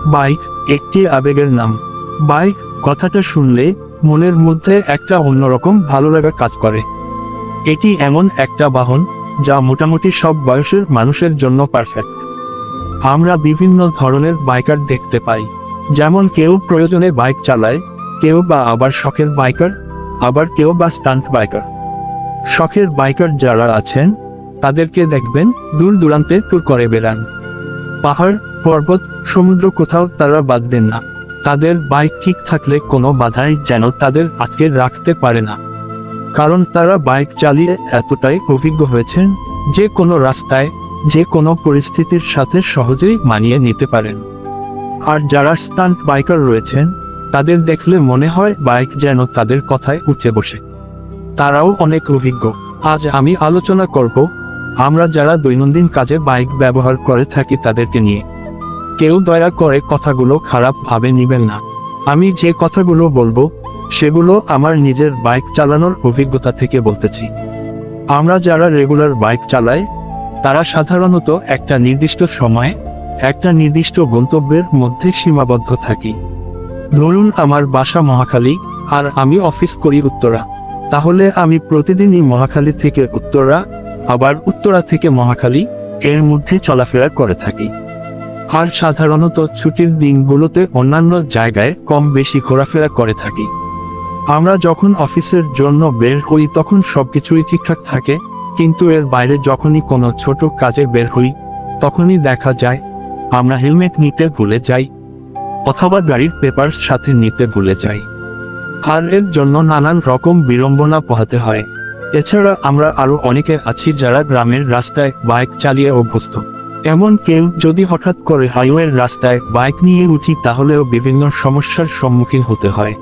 Bike একটি আবেগের নাম। বাইক কথাটা শুনলে মনের মধ্যে একটা অন্যরকম ভালো লাগা কাজ করে। এটি এমন একটা বাহন যা মোটামুটি সব বয়সের মানুষের জন্য পারফেক্ট। আমরা বিভিন্ন ধরনের বাইকার দেখতে পাই, যেমন কেউ প্রয়োজনে বাইক চালায়, কেউ বা আবার শখের বাইকার, আবার কেউ বা স্টান্ট বাইকার। শখের বাইকার যারা আছেন তাদেরকে দেখবেন দূর দূরান্তে ট্যুর করে বেড়ান। পাহাড়, পর্বত, সমুদ্র কোথাও তারা বাদ দেন না। তাদের বাইক ঠিক থাকলে কোনো বাধাই যেন তাদের আটকে রাখতে পারে না, কারণ তারা বাইক চালিয়ে এতটাই অভিজ্ঞ হয়েছেন যে কোনো রাস্তায়, যে কোনো পরিস্থিতির সাথে সহজেই মানিয়ে নিতে পারেন। আর যারা স্টান্ট বাইকার রয়েছেন তাদের দেখলে মনে হয় বাইক যেন তাদের কথায় উঠে বসে। তারাও অনেক অভিজ্ঞ। আজ আমি আলোচনা করব আমরা যারা দৈনন্দিন কাজে বাইক ব্যবহার করে থাকি তাদেরকে নিয়ে। কেউ দয়া করে কথাগুলো খারাপ ভাবে নেবেন না। আমি যে কথাগুলো বলবো সেগুলো আমার নিজের বাইক চালানোর অভিজ্ঞতা থেকে বলতেছি। আমরা যারা রেগুলার বাইক চালাই তারা সাধারণত একটা নির্দিষ্ট সময়ে একটা নির্দিষ্ট গন্তব্যের মধ্যে সীমাবদ্ধ থাকি। ধরুন আমার বাসা মহাখালী আর আমি অফিস করি উত্তরা, তাহলে আমি প্রতিদিনই মহাখালী থেকে উত্তরা, আবার উত্তরা থেকে মহাখালী এর মধ্যে চলাফেরা করে থাকি। আর সাধারণত ছুটির দিনগুলোতে অন্যান্য জায়গায় কম বেশি ঘোরাফেরা করে থাকি। আমরা যখন অফিসের জন্য বের হই তখন সবকিছুই ঠিকঠাক থাকে, কিন্তু এর বাইরে যখনই কোনো ছোট কাজে বের হই তখনই দেখা যায় আমরা হেলমেট নিতে ভুলে যাই, অথবা গাড়ির পেপারস সাথে নিতে ভুলে যাই। আর এর জন্য নানান রকম বিড়ম্বনা পোহাতে হয়। এছাড়া আমরা আরো অনেকে আছি যারা গ্রামের রাস্তায় বাইক চালিয়ে অভ্যস্ত। এমন কেউ যদি হঠাৎ করে হাইওয়ের রাস্তায় বাইক নিয়ে উঠি তাহলেও বিভিন্ন সমস্যার সম্মুখীন হতে হয়।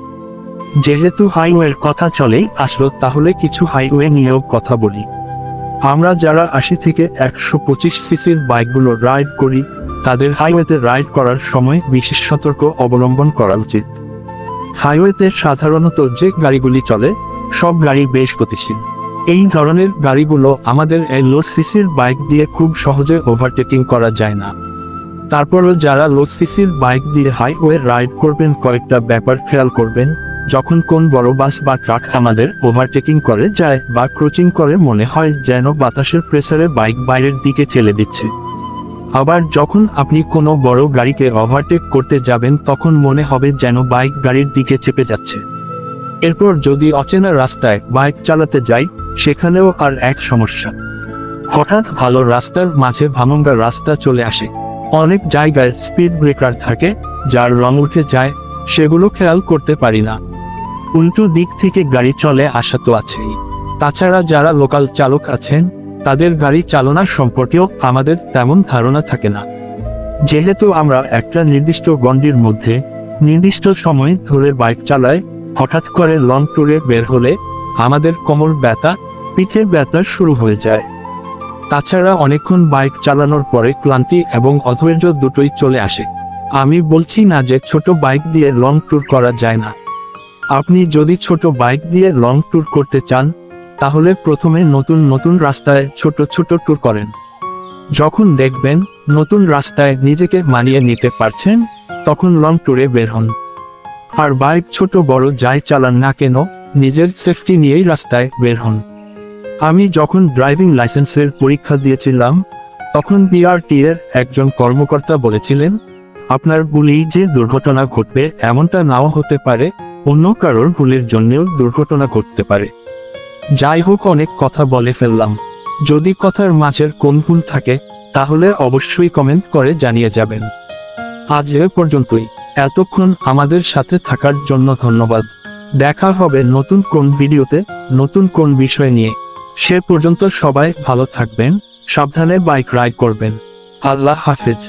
যেহেতু হাইওয়ের কথা চলে আসলো তাহলে কিছু হাইওয়ে নিয়েও কথা বলি। আমরা যারা 80 থেকে 125 সিসির বাইকগুলো রাইড করি তাদের হাইওয়েতে রাইড করার সময় বিশেষ সতর্ক অবলম্বন করা উচিত। হাইওয়েতে সাধারণত যে গাড়িগুলি চলে সব গাড়ি বেশ গতিশীল। এই ধরনের গাড়িগুলো আমাদের এই লো সিসির বাইক দিয়ে খুব সহজে ওভারটেকিং করা যায় না। তারপরও যারা লো সিসির বাইক দিয়ে হাইওয়ে রাইড করবেন কয়েকটা ব্যাপার খেয়াল করবেন। যখন কোন বড় বাস বা ট্রাক আমাদের ওভারটেকিং করে যায় বা ক্রুচিং করে মনে হয় যেন বাতাসের প্রেসারে বাইক বাইরের দিকে ঠেলে দিচ্ছে। আবার যখন আপনি কোনো বড় গাড়িকে ওভারটেক করতে যাবেন তখন মনে হবে যেন বাইক গাড়ির দিকে চেপে যাচ্ছে। এরপর যদি অচেনা রাস্তায় বাইক চালাতে যাই সেখানেও আর এক সমস্যা। হঠাৎ ভালো রাস্তার মাঝে ভাঙা রাস্তা চলে আসে। অনেক জায়গায় স্পিড ব্রেকার থাকে যার রং উঠে যায়, সেগুলো খেয়াল করতে পারি না। উল্টো দিক থেকে গাড়ি চলে আসা তো আছেই। তাছাড়া যারা লোকাল চালক আছেন তাদের গাড়ি চালনা সম্পর্কেও আমাদের তেমন ধারণা থাকে না। যেহেতু আমরা একটা নির্দিষ্ট গণ্ডির মধ্যে নির্দিষ্ট সময় ধরে বাইক চালাই, হঠাৎ করে লং ট্যুরে বের হলে আমাদের কোমর ব্যথা, পিঠে ব্যথা শুরু হয়ে যায়। তাছাড়া অনেকক্ষণ বাইক চালানোর পরে ক্লান্তি এবং অধৈর্য দুটোই চলে আসে। আমি বলছি না যে ছোট বাইক দিয়ে লং ট্যুর করা যায় না। আপনি যদি ছোট বাইক দিয়ে লং ট্যুর করতে চান তাহলে প্রথমে নতুন নতুন রাস্তায় ছোট ছোট ট্যুর করেন। যখন দেখবেন নতুন রাস্তায় নিজেকে মানিয়ে নিতে পারছেন তখন লং ট্যুরে বের হন। আর বাইক ছোট বড় যাই চালান না কেন নিজের সেফটি নিয়েই রাস্তায় বের হন। আমি যখন ড্রাইভিং লাইসেন্সের পরীক্ষা দিয়েছিলাম তখন বিআরটি এর একজন কর্মকর্তা বলেছিলেন, আপনার ভুলেই যে দুর্ঘটনা ঘটবে এমনটা নাও হতে পারে, অন্য কারোর ভুলের জন্যও দুর্ঘটনা ঘটতে পারে। যাই হোক, অনেক কথা বলে ফেললাম। যদি কথার মাঝের কোন ভুল থাকে তাহলে অবশ্যই কমেন্ট করে জানিয়ে যাবেন। আজ এ পর্যন্তই। এতক্ষণ আমাদের সাথে থাকার জন্য ধন্যবাদ। দেখা হবে নতুন কোন ভিডিওতে, নতুন কোন বিষয় নিয়ে। সে পর্যন্ত সবাই ভালো থাকবেন, সাবধানে বাইক রাইড করবেন। আল্লাহ হাফেজ।